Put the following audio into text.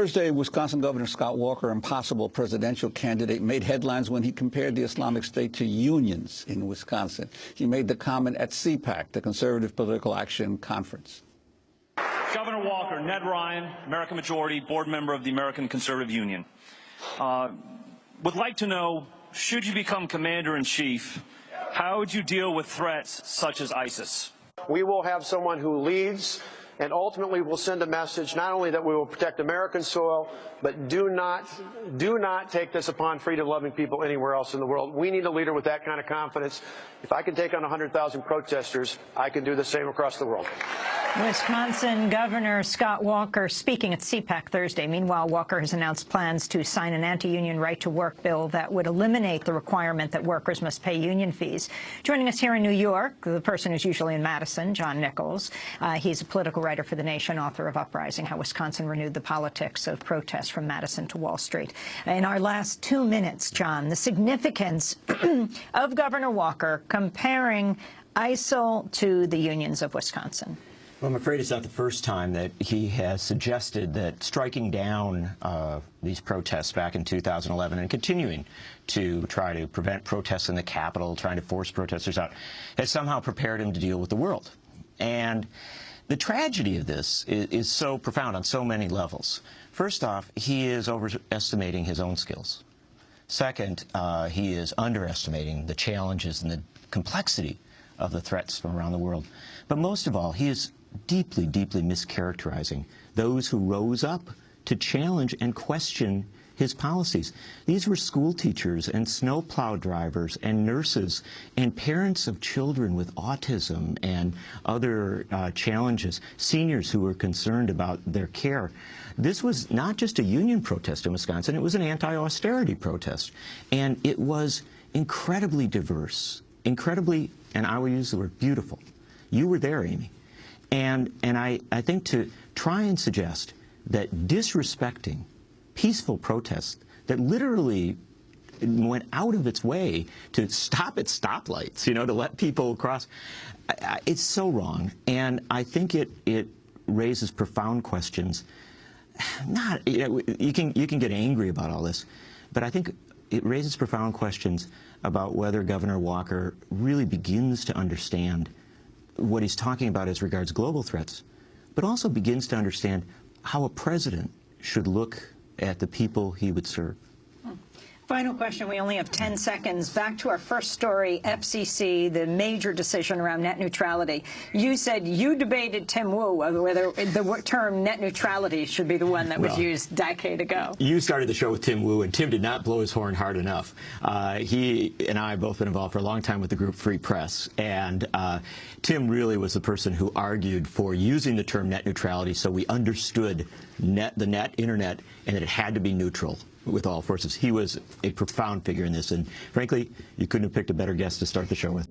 Thursday, Wisconsin Governor Scott Walker, impossible presidential candidate, made headlines when he compared the Islamic State to unions in Wisconsin. He made the comment at CPAC, the Conservative Political Action Conference. Governor Walker, Ned Ryan, American Majority, board member of the American Conservative Union. Would like to know, should you become commander-in-chief, how would you deal with threats such as ISIS? We will have someone who leads and ultimately will send a message not only that we will protect American soil, but do not take this upon freedom-loving people anywhere else in the world. We need a leader with that kind of confidence. If I can take on 100,000 protesters, I can do the same across the world. Wisconsin Governor Scott Walker speaking at CPAC Thursday. Meanwhile, Walker has announced plans to sign an anti-union right-to-work bill that would eliminate the requirement that workers must pay union fees. Joining us here in New York, the person who's usually in Madison, John Nichols. He's a political writer for The Nation, author of Uprising, How Wisconsin Renewed the Politics of Protest from Madison to Wall Street. In our last 2 minutes, John, the significance of Governor Walker comparing ISIL to the unions of Wisconsin. Well, I'm afraid it's not the first time that he has suggested that striking down these protests back in 2011 and continuing to try to prevent protests in the Capitol, trying to force protesters out, has somehow prepared him to deal with the world. And the tragedy of this is so profound on so many levels. First off, he is overestimating his own skills. Second, he is underestimating the challenges and the complexity of the threats from around the world. But most of all, he is deeply, deeply mischaracterizing those who rose up to challenge and question his policies. These were school teachers and snowplow drivers and nurses and parents of children with autism and other challenges, seniors who were concerned about their care. This was not just a union protest in Wisconsin, it was an anti-austerity protest. And it was incredibly diverse, incredibly, and I will use the word beautiful. You were there, Amy. And I think to try and suggest that disrespecting peaceful protests that literally went out of its way to stop at stoplights, you know, to let people cross, it's so wrong. And I think it raises profound questions. Not, you can get angry about all this, but I think it raises profound questions about whether Governor Walker really begins to understand what he's talking about as regards global threats, but also begins to understand how a president should look at the people he would serve. Final question. We only have 10 seconds. Back to our first story, FCC, the major decision around net neutrality. You said you debated Tim Wu whether the term net neutrality should be the one that was used a decade ago. You started the show with Tim Wu, and Tim did not blow his horn hard enough. He and I have both been involved for a long time with the group Free Press, and Tim really was the person who argued for using the term net neutrality so we understood the net, internet, and that it had to be neutral with all forces. He was a profound figure in this, and frankly, you couldn't have picked a better guest to start the show with.